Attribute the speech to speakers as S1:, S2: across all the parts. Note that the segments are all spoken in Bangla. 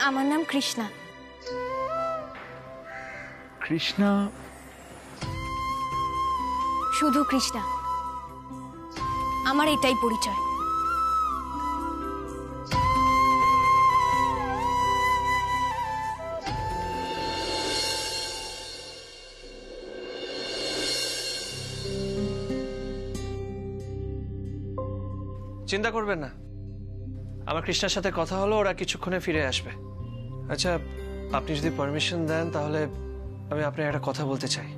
S1: আমার নাম কৃষ্ণা।
S2: কৃষ্ণা?
S1: শুধু কৃষ্ণা, আমার এটাই পরিচয়।
S3: চিন্তা করবেন না, আমার কৃষ্ণার সাথে কথা হলো, ওরা কিছুক্ষণে ফিরে আসবে। আচ্ছা, আপনি যদি পারমিশন দেন তাহলে আমি আপনার একটা কথা বলতে চাই।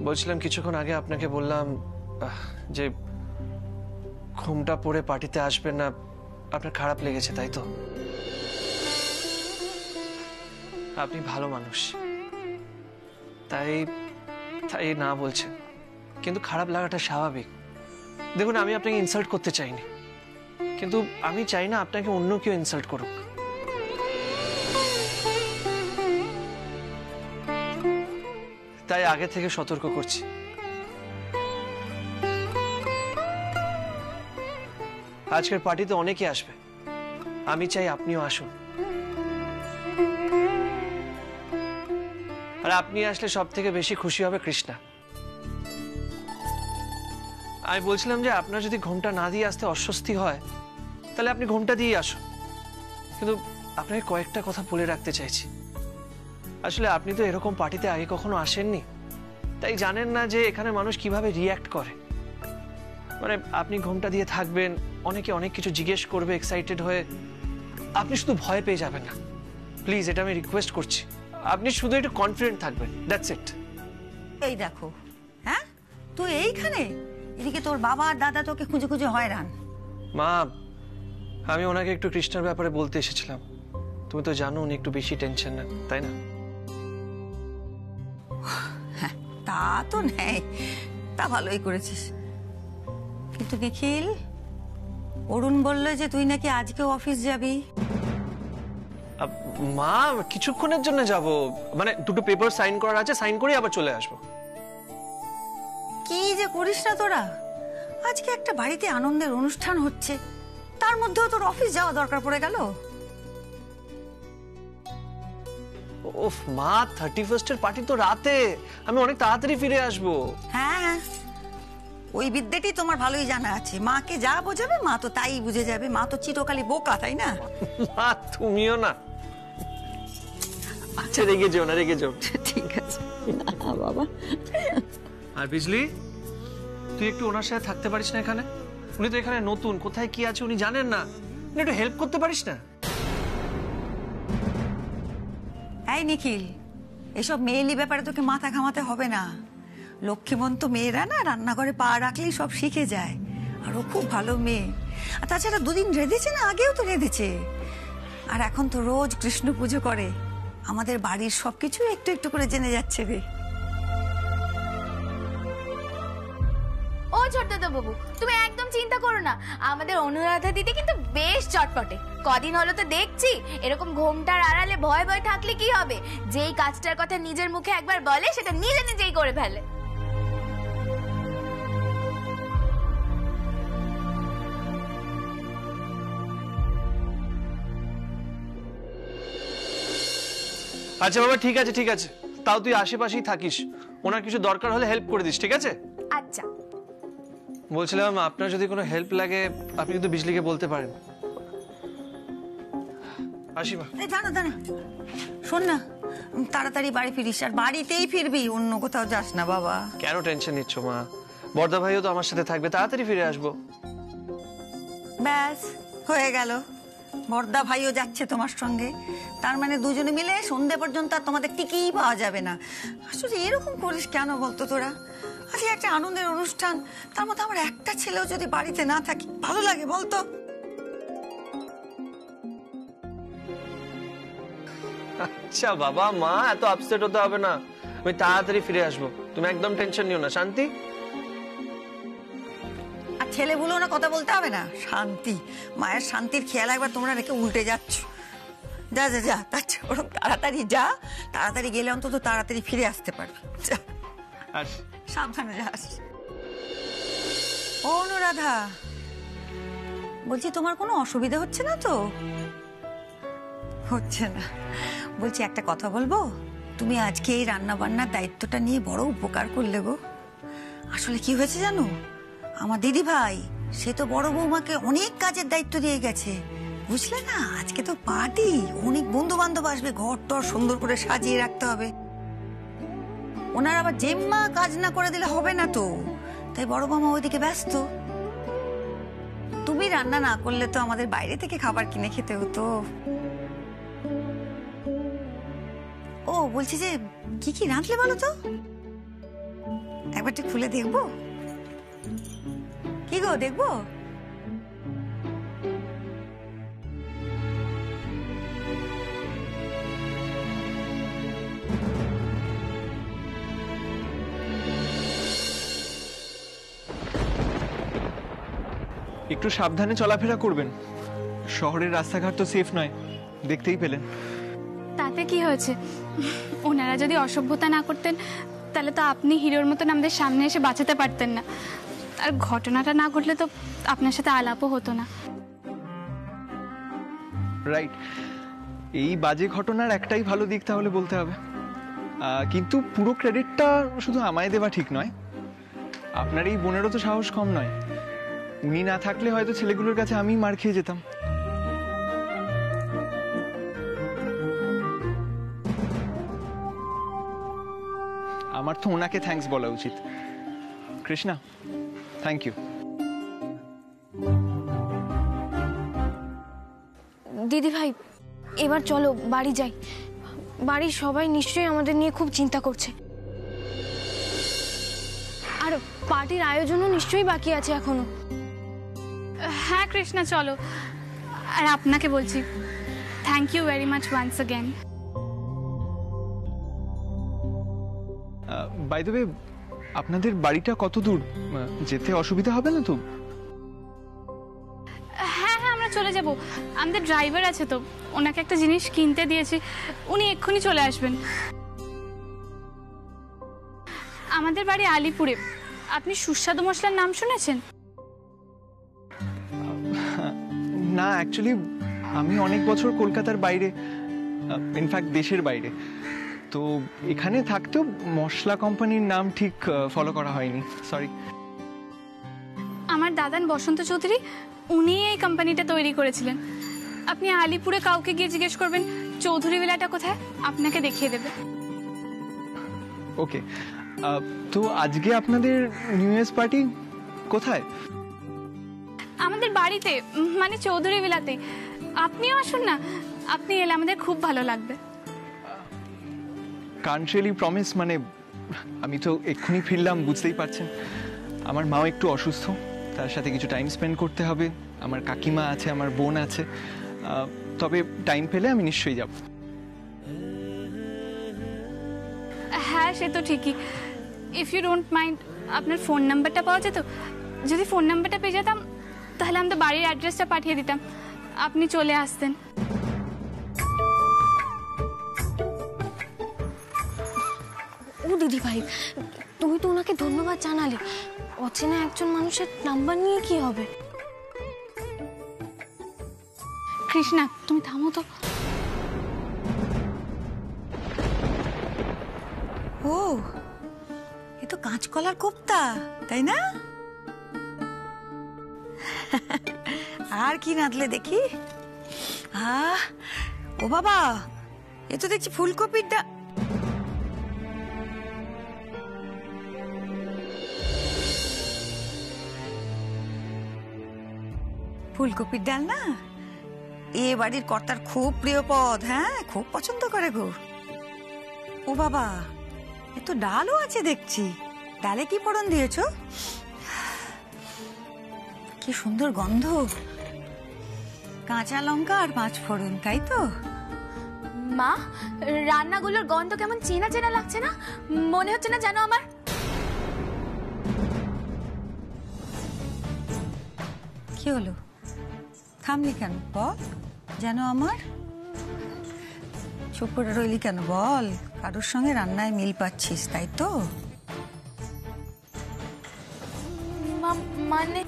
S3: বলছিলাম কিছুক্ষণ আগে আপনাকে বললাম যে ঘুমটা পরে পার্টিতে আসবেন না, আপনার খারাপ লেগেছে তাই তো? আপনি ভালো মানুষ, তাই তাই না বলছেন, কিন্তু খারাপ লাগাটা স্বাভাবিক। দেখুন, আমি আপনাকে ইনসাল্ট করতে চাইনি, কিন্তু আমি চাই না আপনাকে অন্য কেউ ইনসাল্ট করুক। তাই আগে থেকে সতর্ক করছি। আজকের পার্টিতে অনেকে আসবে, আমি চাই আপনিও আসুন। আর আপনি আসলে সব থেকে বেশি খুশি হবে কৃষ্ণা। আমি বলছিলাম যে আপনার যদি ঘুমটা না দিয়ে আসতে অস্বস্তি হয় তাহলে আপনি ঘুমটা দিয়ে আসুন, কিন্তু আপনাকে কয়েকটা কথা বলে রাখতে চাইছি। আসলে আপনি তো এরকম পার্টিতে আগে কখনো আসেননি, তাই জানেন না যে এখানে মানুষ কিভাবে রিয়্যাক্ট করে। মানে আপনি ঘুমটা দিয়ে থাকবেন, অনেকে অনেক কিছু জিজ্ঞেস করবে এক্সাইটেড হয়ে, আপনি শুধু ভয় পেয়ে যাবেন না। প্লিজ, এটা আমি রিকোয়েস্ট করছি, আপনি শুধু একটু কনফিডেন্ট থাকবেন, দ্যাটস ইট।
S4: এই দেখো, হ্যাঁ তুই এইখানে, এদিকে তোর বাবা আর দাদা তোকে খুঁজে খুঁজে হয়রান।
S3: মা, আমি ওনাকে একটু কৃষ্ণার ব্যাপারে বলতে এসেছিলাম। তুমি তো জানো উনি একটু বেশি টেনশন নেন, তাই না?
S4: হ্যাঁ, তা তো নেই, তা ভালোই করেছিস। কিন্তু নিখিল, অরুণ বললো যে তুই নাকি আজকে অফিস যাবি।
S3: মা, কিছুক্ষণের জন্য যাব, মানে দুটো পেপার সাইন করার আছে, সাইন করে আবার চলে আসবো।
S4: কি যে করিস না তোরা, আজকে একটা বাড়িতে আনন্দের অনুষ্ঠান হচ্ছে, তার মধ্যেও তোর অফিস যাওয়া দরকার পড়ে গেল।
S3: ওফ মা, 31st এর পার্টি তো রাতে, আমি অনেক তাড়াতাড়ি ফিরে আসবো।
S4: হ্যাঁ, ওই বিদ্যাটি তোমার ভালোই জানা আছে, মাকে যা বোঝাবে মা তো তাই বুঝে যাবে। মা তো চিরকালই বোকা, তাই না?
S3: মা তুমিও না। আচ্ছা, রেগে যেও না, রেগে যেও।
S4: ঠিক আছে না বাবা।
S3: আর বিজলি, তুই একটু ওনার সাথে থাকতে পারিস না এখানে? উনি তো এখানে নতুন, কোথায় কি আছে উনি জানেন না, একটু হেল্প করতে পারিস না?
S4: এই নিখিল, এসব মেয়েলি ব্যাপারে তোকে মাথা ঘামাতে হবে না। লক্ষ্মীমন্ত মেয়েরা না রান্নাঘরে পা রাখলেই সব শিখে যায়, আর ও খুব ভালো মেয়ে। আর তাছাড়া দুদিন রেঁধেছে না, আগেও তো রেঁধেছে। আর এখন তো রোজ কৃষ্ণ পুজো করে, আমাদের বাড়ির সবকিছু একটু একটু করে জেনে যাচ্ছে রে।
S1: ও ছোটদাদা বাবু, তুমি একদম চিন্তা করো না, আমাদের অনুরাধা দিদি কিন্তু বেশ চটপটে। কদিন হলো তো দেখছি, এরকম ঘোমটার আড়ালে ভয় ভয় থাকলে কি হবে, যেই কাজটার কথা নিজের মুখে একবার বলে সেটা নিজে নিজেই করে ফেলে।
S3: আচ্ছা বাবা, ঠিক আছে ঠিক আছে, তাও তুই আশেপাশেই থাকিস, ওনার কিছু দরকার হলে হেল্প করে দিস, ঠিক আছে?
S1: আচ্ছা।
S3: বলছিলাম আপনার যদি কোনো হেল্প লাগে আপনি কিন্তু বিজলিকে বলতে পারেন। আসি মা।
S4: দাঁড়া দাঁড়া, শোন না, তাড়াতাড়ি বাড়ি ফিরিস, আর বাড়িতেই ফিরবি, অন্য কোথাও যাস না বাবা।
S3: কেন টেনশন নিচ্ছ মা, বর্দা ভাইও তো আমার সাথে থাকবে, তাড়াতাড়ি ফিরে আসবো।
S4: ব্যাস হয়ে গেল, বর্দা ভাইও যাচ্ছে তোমার সঙ্গে, তার মানে দুজনে মিলে সন্ধে পর্যন্ত আর তোমাদের টিকেই পাওয়া যাবে না। আসলে এরকম করিস কেন বলতো তোরা? আজকে একটা আনন্দের অনুষ্ঠান, তার মধ্যে আমার একটা ছেলেও যদি বাড়িতে না থাকি ভালো লাগে বলতো?
S3: আচ্ছা বাবা, মা এত আপসেট হতে হবে না, আমি তাড়াতাড়ি ফিরে আসবো, তুমি একদম টেনশন নিও না। শান্তি,
S4: আর ছেলে বলেও না কথা বলতে হবে না, শান্তি। মায়ের শান্তির খেয়াল একবার তোমরা রেখে উল্টে যাচ্ছ। যা যা যা, ওরকম তাড়াতাড়ি যা, তাড়াতাড়ি গেলে অন্তত তাড়াতাড়ি ফিরে আসতে পারবি। যা, সাবধানে যাস। ও অনুরাধা, বলছি তোমার কোনো অসুবিধা হচ্ছে না তো? হচ্ছে না? বলছি একটা কথা বলবো, তুমি আজকে এই রান্না বান্নার দায়িত্বটা নিয়ে বড় উপকার করলে গো। আসলে কি হয়েছে জানো, আমার দিদি ভাই সে তো বড় বৌমাকে অনেক কাজের দায়িত্ব দিয়ে গেছে, বুঝলে না? আজকে তো পার্টি, অনেক বন্ধু বান্ধব আসবে, ঘর টর সুন্দর করে সাজিয়ে রাখতে হবে। ওনার আবার জেম্মা কাজ না করে দিলে হবে না তো, তাই বড় বৌমা ওইদিকে ব্যস্ত। তুমি রান্না না করলে তো আমাদের বাইরে থেকে খাবার কিনে খেতে হতো। ও বলছি যে কি কি রাঁধলে বলো তো, একবার একটু খুলে দেখবো। কি গো, দেখবো?
S3: একটু সাবধানে চলাফেরা করবেন, শহরের রাস্তাঘাট তো সেফ নয়, দেখতেই পেলেন।
S2: তাতে কি হয়েছে? ওনারা যদি অসভ্যতা না করতেন তাহলে তো আপনি হিরোর মতন আমাদের সামনে এসে বাঁচাতে পারতেন না, আর ঘটনাটা না ঘটলে তো আপনার সাথে আলাপও হতো না।
S3: রাইট, এই বাজে ঘটনার একটাই ভালো দিক তাহলে বলতে হবে, কিন্তু পুরো ক্রেডিটটা শুধু আমায় দেওয়া ঠিক নয়। আপনার এই বোনেরও তো সাহস কম নয়, উনি না থাকলে হয়তো ছেলেগুলোর কাছে আমি মার খেয়ে যেতাম। আমার তো ওনাকে থ্যাঙ্কস বলা উচিত। Krishna, thank you.
S1: দিদি ভাই, এবার চলো বাড়ি যাই। বাড়ির সবাই নিশ্চয়ই আমাদের নিয়ে খুব চিন্তা করছে, আর পার্টির আয়োজনও নিশ্চয়ই বাকি আছে এখনো।
S2: হ্যাঁ কৃষ্ণা, চলো। আর আপনাকে বলছি, thank you very much once again.
S3: By the way, আপনাদের বাড়িটা কত দূর? যেতে অসুবিধা হবে না তো?
S2: হ্যাঁ হ্যাঁ, আমরা চলে যাব। আমাদের ড্রাইভার আছে তো, ওনাকে একটা জিনিস কিনতে দিয়েছি, উনি এক্ষুনি চলে আসবেন। আমাদের বাড়ি আলিপুরে। আপনি সুস্বাদু মশলার নাম শুনেছেন?
S3: না, অ্যাকচুয়ালি আমি অনেক বছর কলকাতার বাইরে, ইনফ্যাক্ট দেশের বাইরে, তো এখানে থাকতেও মশলা কোম্পানির নাম ঠিক ফলো করা হয়নি, সরি।
S2: আমার দাদান বসন্ত চৌধুরী, উনি এই কোম্পানিটা তৈরি করেছিলেন। আপনি আলিপুরে কাউকে গিয়ে জিজ্ঞেস করবেন চৌধুরী ভিলাটা কোথায়, আপনাকে দেখিয়ে দেবে।
S3: ওকে, তো আজকে আপনাদের নিউ ইয়ার্স পার্টি কোথায়?
S2: আমাদের বাড়িতে, মানে চৌধুরী ভিলাতে। আপনিও আসুন না, আপনি এলে আমাদের খুব ভালো লাগবে।
S3: কান্ট রিয়েলি প্রমিস, মানে আমি তো এক্ষুনি ফিরলাম, বুঝতেই পারছেন। আমার মাও একটু অসুস্থ, তার সাথে কিছু টাইম স্পেন্ড করতে হবে। আমার কাকিমা আছে, আমার বোন আছে, তবে টাইম পেলে আমি নিশ্চয়ই যাব।
S2: হ্যাঁ সে তো ঠিকই। ইফ ইউ ডোন্ট মাইন্ড, আপনার ফোন নাম্বারটা পাওয়া যেত? যদি ফোন নাম্বারটা পেয়ে যেতাম তাহলে আমাদের বাড়ির অ্যাড্রেসটা পাঠিয়ে দিতাম, আপনি চলে আসতেন।
S1: ও দিদি ভাই, তুমি তো ওনাকে ধন্যবাদ জানালে, অচেনা একজন মানুষের নাম্বার নিয়ে কি হবে?
S2: কৃষ্ণা, তুমি থামো তো।
S4: ও, এ তো কাঁচকলার কোপ্তা, তাই না? আর কি রাঁধলে দেখি? ও বাবা, এ তো দেখছি ফুলকপির ডাল। ফুলকপির ডাল না, এ বাড়ির কর্তার খুব প্রিয় পদ। হ্যাঁ, খুব পছন্দ করে গো। ও বাবা, এ তো ডালও আছে দেখছি। ডালে কি ফোড়ন দিয়েছো? কি সুন্দর গন্ধ, কাঁচা লঙ্কা আর 5 ফোড়ন, তাই তো?
S1: মা, রান্নাগুলোর গন্ধ কেমন চেনা চেনা লাগছে না? মনে হচ্ছে না যেন আমার...
S4: কি হলো, থামলি কেন? বল, যেন আমার। চুপ করে রইলি কেন? বল, কারোর সঙ্গে রান্নায় মিল পাচ্ছিস, তাই তো?
S1: মানে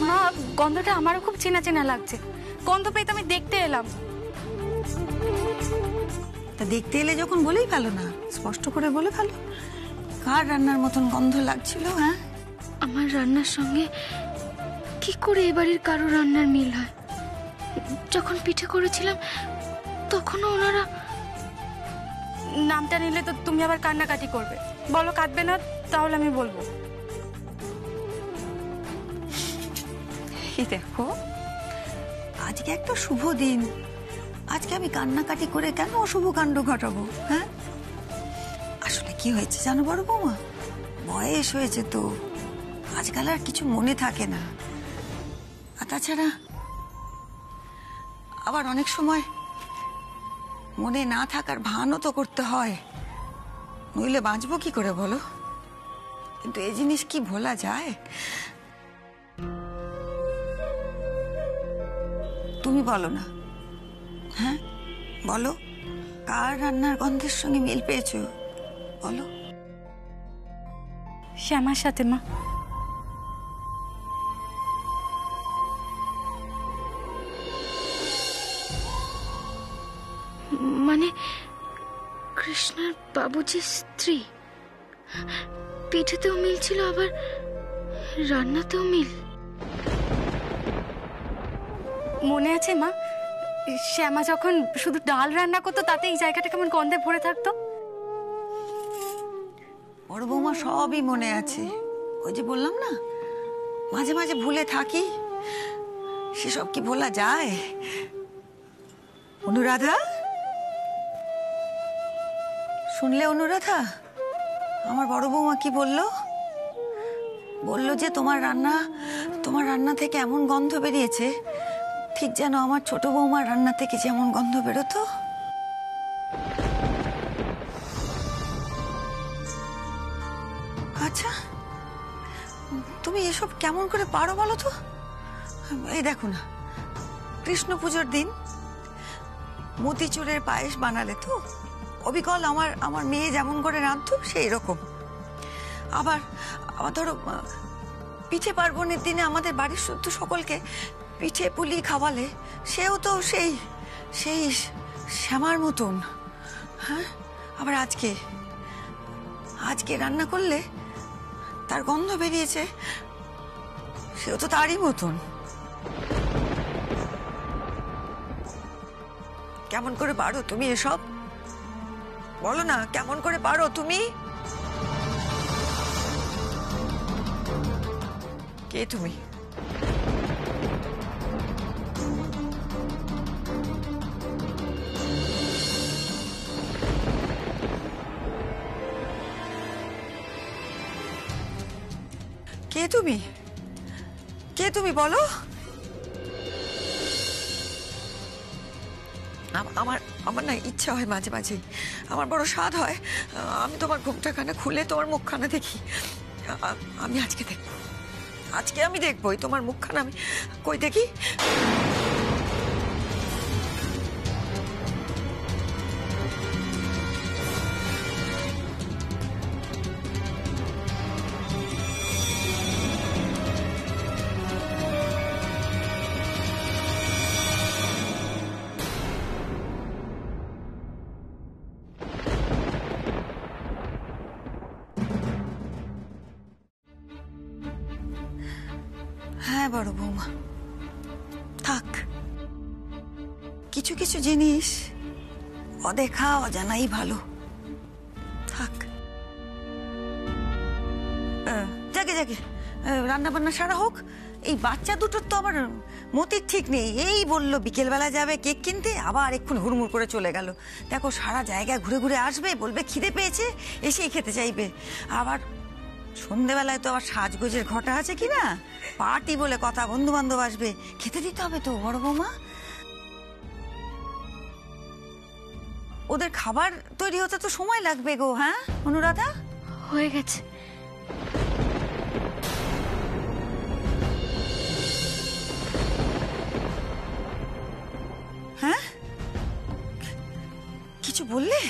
S2: মা, গন্ধটা আমারও খুব চেনা চেনা লাগছে। গন্ধ পেয়ে তো আমি দেখতে এলাম।
S4: তা দেখতে এলে যখন বলেই ফেলো না, স্পষ্ট করে বলে ফেলো কার রান্নার মতন গন্ধ লাগছিল। হ্যাঁ,
S5: আমার রান্নার সঙ্গে কি করে এবারের কারো রান্নার মিল হয়? যখন পিঠে করেছিলাম তখনও ওনারা...
S2: নামটা নিলে তো তুমি আবার কান্নাকাটি করবে। বলো কাঁদবে না, তাহলে আমি বলবো।
S4: এই দেখো, আজকে একটা শুভ দিন, আজকে আমি কান্নাকাটি করে কেন অশুভ কাণ্ড ঘটাবো? হ্যাঁ, আসলে কি হয়েছে জানো বড় বৌমা, বয়স হয়েছে তো, আজকাল আর কিছু মনে থাকে না। আর তাছাড়া আবার অনেক সময় মনে না থাকার ভানও তো করতে হয়, নইলে বাঁচবো কি করে বলো? কিন্তু এই জিনিস কি ভোলা যায়? তুমি বলো না, হ্যাঁ বলো, কার রান্নার গন্ধের সঙ্গে মিল পেয়েছো বলো।
S2: শ্যামার সাথে মা।
S5: মানে কৃষ্ণার বাবুজির স্ত্রী? পিঠেতেও মিল ছিল, আবার রান্নাতেও মিল।
S2: মনে আছে মা, শ্যামা যখন শুধু ডাল রান্না করতো তাতে এই জায়গাটা কেমন গন্ধে ভরে থাকতো?
S4: বড় বৌমা সবই মনে আছে, ওই যে বললাম না মাঝে মাঝে ভুলে থাকি, সেসব কি ভোলা যায়? অনুরাধা, শুনলে অনুরাধা, আমার বড় বৌমা কি বললো? বললো যে তোমার রান্না থেকে এমন গন্ধ বেরিয়েছে, ঠিক যেন আমার ছোট বৌমার রান্না থেকে যেমন গন্ধ বেরোতো। আচ্ছা, তুমি এসব কেমন করে পারো বলো তো? এই দেখো না, কৃষ্ণ পুজোর দিন মতিচুরের পায়েস বানালে তো অবিকল আমার মেয়ে যেমন করে রাঁধতো সেই রকম। আবার ধরো পিঠে পার্বণের দিনে আমাদের বাড়ির শুদ্ধ সকলকে পিঠে পুলি খাওয়ালে সেও তো সেই শ্যামার মতন। হ্যাঁ, আবার আজকে রান্না করলে তার গন্ধ বেরিয়েছে, সেও তো তারই মতন। কেমন করে পারো তুমি এসব বলো না, কেমন করে পারো তুমি? কে তুমি? কে তুমি? কে তুমি বলো? আমার না ইচ্ছা হয় মাঝে মাঝে, আমার বড় স্বাদ হয়, আমি তোমার ঘুমটাখানা খুলে তোমার মুখখানা দেখি। আমি আজকে আমি দেখবো তোমার মুখখানা, আমি কই দেখি। হ্যাঁ বড় বৌমা, থাক, কিছু কিছু জিনিস অদেখা অজানাই ভালো, থাক। যাকে রান্না বান্না সারা হোক। এই বাচ্চা দুটোর তো আবার মতির ঠিক নেই, এই বললো বিকেলবেলা যাবে কেক কিনতে, আবার এক্ষুনি হুড়মুড় করে চলে গেল। দেখো সারা জায়গায় ঘুরে ঘুরে আসবে, বলবে খিদে পেয়েছে, এসেই খেতে চাইবে। আবার সন্ধেবেলায় তো আবার সাজগোজের ঘটা আছে কিনা, পার্টি বলে কথা, বন্ধু বান্ধব আসবে, খেতে দিতে হবে তো বড় বৌমা। ওদের খাবার তৈরি হতে তো সময় লাগবে গো। হ্যাঁ অনুরাধা,
S5: হয়ে গেছে।
S4: হ্যাঁ, কিছু বললে?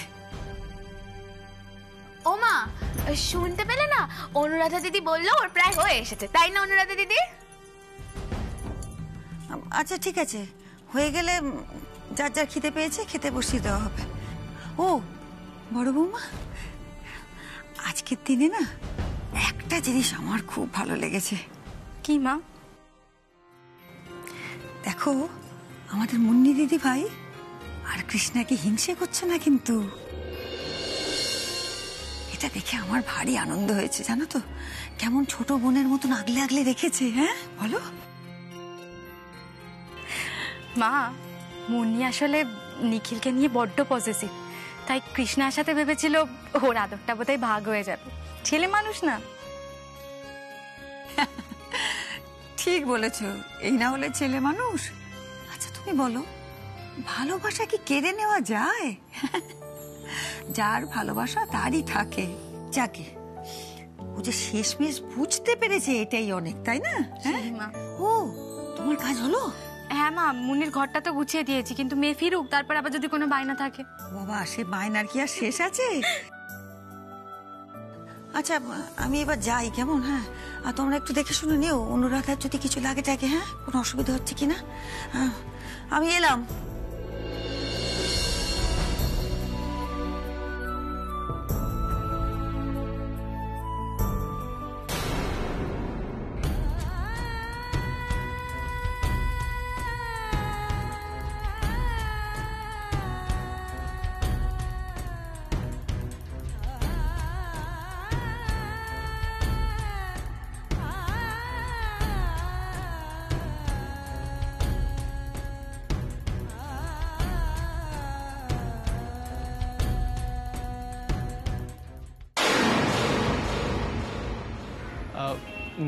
S1: ও মা, শুনতে পেলে না? অনুরাধা দিদি বললো ওর প্রায় হয়ে এসেছে, তাই না অনুরাধা দিদি?
S4: আচ্ছা ঠিক আছে, হয়ে গেলে যার যার খিদে পেয়েছে খেতে বসিয়ে দেওয়া হবে। ও বড় বৌমা, আজকের দিনে না একটা জিনিস আমার খুব ভালো লেগেছে।
S2: কি মা?
S4: দেখো, আমাদের মুন্নি দিদি ভাই আর কৃষ্ণাকে হিংসে করছে না কিন্তু। এটা দেখে আমার ভারী আনন্দ হয়েছে জানো তো। কেমন ছোট বোনের মতন আগলে আগলে রেখেছে। হ্যাঁ বলো।
S6: মা, মুন্নি আসলে নিখিলকে নিয়ে বড্ড পজেসিভ, তাই কৃষ্ণার সাথে ভেবেছিল ওর আদরটা বোধহয় ভাগ হয়ে যাবে। ছেলে মানুষ না।
S4: ঠিক বলেছ, এই না হলে ছেলে মানুষ। আচ্ছা তুমি বলো, ভালোবাসা কি কেড়ে নেওয়া যায়? যার ভালোবাসা তারই থাকে। যাকে ও যে শেষমেশ বুঝতে পেরেছে এটাই অনেক, তাই না? হ্যাঁ
S6: মা।
S4: ও তোমার কাজ হলো?
S6: হ্যাঁ মা, মুন্নির ঘরটা তো গুছিয়ে দিয়েছি, কিন্তু মেয়ে ফিরুক, তারপর আবার যদি কোনো বায়না থাকে।
S4: বাবা, সে বায়নার কি আর শেষ আছে? আচ্ছা আমি এবার যাই কেমন? হ্যাঁ, আর তোমরা একটু দেখে শুনে নিও অনুরাধার যদি কিছু লাগে থাকে। হ্যাঁ, কোনো অসুবিধা হচ্ছে কিনা। আমি এলাম।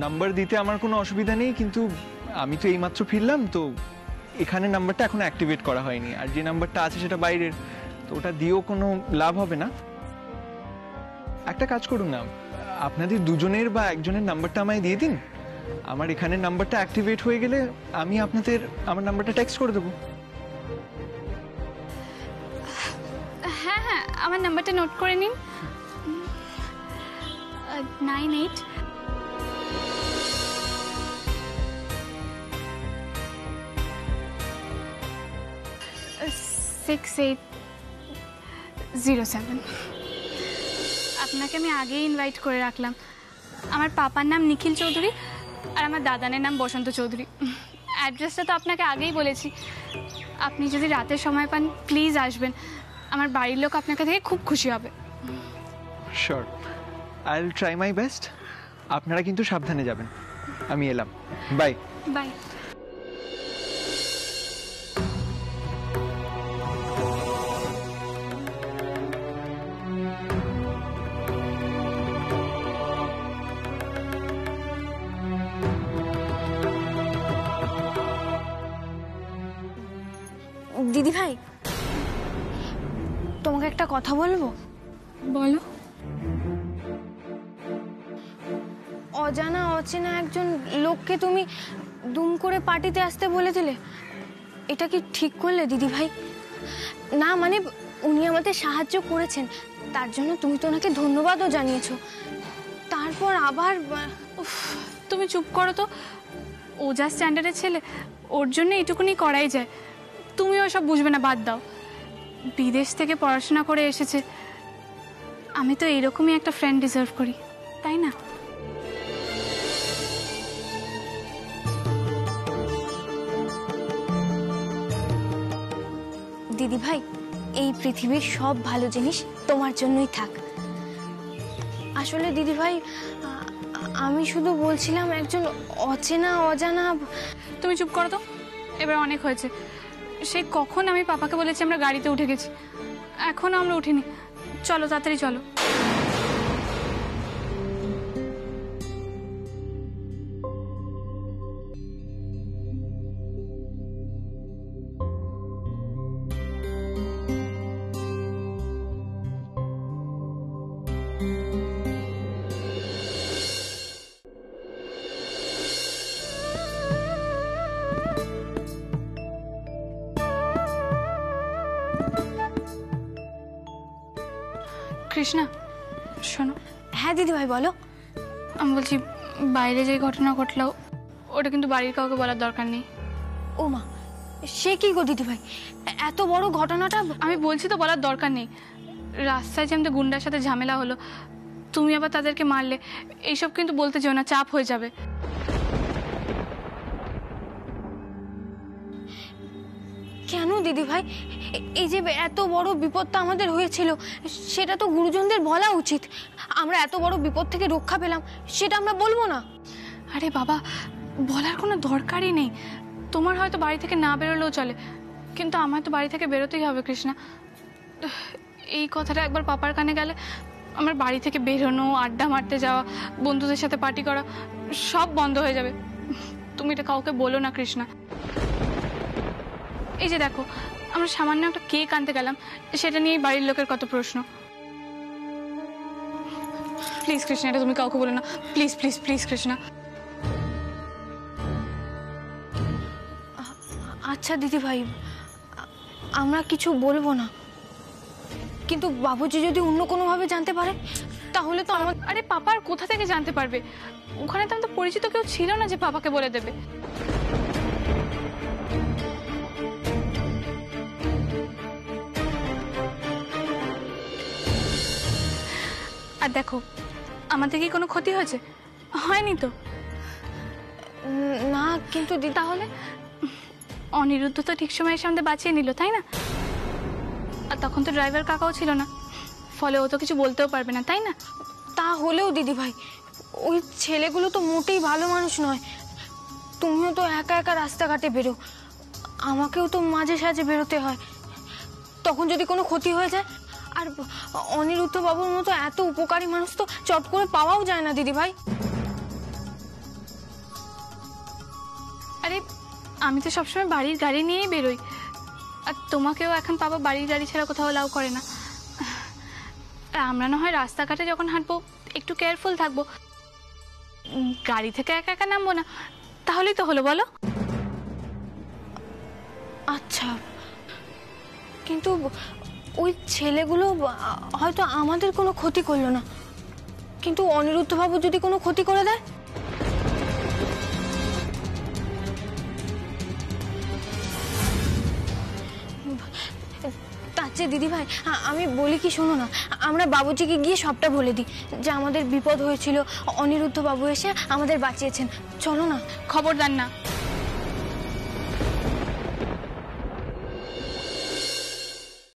S3: নাম্বার দিতে আমার কোনো অসুবিধা নেই, কিন্তু আমি তো এইমাত্র ফিরলাম, তো এখানে নাম্বারটা এখনো অ্যাক্টিভেট করা হয়নি। আর যে নাম্বারটা আছে সেটা বাইরের, তো ওটা দিয়েও কোনো লাভ হবে না। একটা কাজ করুন না, আপনাদের দুজনের বা একজনের নাম্বারটা আমায় দিয়ে দিন। আমার এখানের নাম্বারটা অ্যাক্টিভেট হয়ে গেলে আমি আপনাদের আমার নাম্বারটা টেক্সট করে দেবো।
S2: হ্যাঁ হ্যাঁ, আমার নাম্বারটা নোট করে নিন। 98 6807। আপনাকে আমি আগেই ইনভাইট করে রাখলাম। আমার পাপার নাম নিখিল চৌধুরী আর আমার দাদানের নাম বসন্ত চৌধুরী। অ্যাড্রেসটা তো আপনাকে আগেই বলেছি। আপনি যদি রাতের সময় পান প্লিজ আসবেন, আমার বাড়ির লোক আপনাকে দেখে খুব খুশি হবে।
S3: Sure, I will try my best. আপনারা কিন্তু সাবধানে যাবেন। আমি এলাম, বাই
S2: বাই।
S5: দিদি ভাই, তোমাকে একটা কথা বলবো।
S2: বলো।
S5: অজানা অচেনা একজন লোককে তুমি দুম করে পার্টিতে আসতে বলে দিলে, এটা কি ঠিক করলে দিদি ভাই? না মানে উনি আমাদের সাহায্য করেছেন, তার জন্য তুমি তো ওনাকে ধন্যবাদও জানিয়েছো। তারপর আবার
S2: উফ, তুমি চুপ করো তো। ও যা স্ট্যান্ডার্ডের ছেলে, ওর জন্য এইটুকুনি করাই যায়। তুমি ওসব বুঝবে না, বাদ দাও। বিদেশ থেকে পড়াশোনা করে এসেছে, আমি তো এইরকমই একটা ফ্রেন্ড ডিজার্ভ করি, তাই না?
S5: দিদি ভাই, এই পৃথিবীর সব ভালো জিনিস তোমার জন্যই থাক। আসলে দিদি ভাই, আমি শুধু বলছিলাম একজন অচেনা অজানা।
S2: তুমি চুপ করো তো, এবার অনেক হয়েছে। সেই কখন আমি পাপাকে বলেছি আমরা গাড়িতে উঠে গেছি, এখনো আমরা উঠিনি। চলো তাড়াতাড়ি চলো। কৃষ্ণা শোনো।
S5: হ্যাঁ দিদি ভাই বলো।
S2: আমি বলছি, বাইরে যে ঘটনা ঘটলো ওটা কিন্তু বাড়ির কাউকে বলার দরকার নেই।
S5: ও মা, সে কি গো দিদি ভাই, এত বড় ঘটনাটা?
S2: আমি বলছি তো, বলার দরকার নেই। রাস্তায় যে আমাদের গুন্ডার সাথে ঝামেলা হলো, তুমি আবার তাদেরকে মারলে, এইসব কিন্তু বলতে যেও না, চাপ হয়ে যাবে।
S5: কেন দিদি ভাই? এই যে এত বড় বিপদটা আমাদের হয়েছিল, সেটা তো গুরুজনদের বলা উচিত। আমরা এত বড় বিপদ থেকে রক্ষা পেলাম, সেটা আমরা বলবো না?
S2: আরে বাবা, বলার কোনো দরকারই নেই। তোমার হয়তো বাড়ি থেকে না বেরোলেও চলে, কিন্তু আমার তো বাড়ি থেকে বেরোতেই হবে কৃষ্ণা। এই কথাটা একবার পাপার কানে গেলে আমার বাড়ি থেকে বেরোনো, আড্ডা মারতে যাওয়া, বন্ধুদের সাথে পার্টি করা সব বন্ধ হয়ে যাবে। তুমি এটা কাউকে বলো না কৃষ্ণা। এই যে দেখো, আমরা সামান্য একটা কেক আনতে গেলাম, সেটা নিয়েই বাড়ির লোকের কত প্রশ্ন। প্লিজ কৃষ্ণা, এটা তুমি কাউকে বলো না, প্লিজ প্লিজ প্লিজ কৃষ্ণা।
S5: আচ্ছা দিদি ভাই, আমরা কিছু বলবো না, কিন্তু বাবুজি যদি অন্য কোনোভাবে জানতে পারে তাহলে তো আমার...
S2: আরে পাপার কোথা থেকে জানতে পারবে? ওখানে তো আমাদের পরিচিত কেউ ছিল না যে পাপাকে বলে দেবে। আর দেখো, আমাদের কি কোনো ক্ষতি হয়েছে? হয়নি তো।
S5: না, কিন্তু
S2: তাহলে অনিরুদ্ধ তো ঠিক সময় এসে আমাদের বাঁচিয়ে নিল, তাই না? আর তখন তো ড্রাইভার কাকাও ছিল না, ফলে ও তো কিছু বলতেও পারবে না, তাই না?
S5: তা হলেও দিদি ভাই, ওই ছেলেগুলো তো মোটেই ভালো মানুষ নয়। তুমিও তো একা একা রাস্তাঘাটে বেরো, আমাকেও তো মাঝে সাঝে বেরোতে হয়। তখন যদি কোনো ক্ষতি হয়ে যায়, আর অনিরুদ্ধ বাবুর মতো এত উপকারী মানুষ তো চট করে পাওয়াও যায় না দিদি ভাই।
S2: আরে আমি তো সবসময় বাড়ির গাড়ি নিয়েই বেরোই, আর তোমাকেও এখন পাপা বাড়ির গাড়ি ছাড়া কোথাও অ্যালাউ করে না। আমরা না হয় রাস্তাঘাটে যখন হাঁটবো একটু কেয়ারফুল থাকবো, গাড়ি থেকে একা একা নামবো না, তাহলেই তো হলো, বলো?
S5: আচ্ছা, কিন্তু ওই ছেলেগুলো হয়তো আমাদের কোনো ক্ষতি করলো না, কিন্তু অনিরুদ্ধ বাবু যদি কোনো ক্ষতি করে দেয়? তার চেয়ে দিদি ভাই, আমি বলি কি, শোনো না, আমরা বাবুজিকে গিয়ে সবটা বলে দিই যে আমাদের বিপদ হয়েছিল, অনিরুদ্ধ বাবু এসে আমাদের বাঁচিয়েছেন। চলো না।
S2: খবরদার না,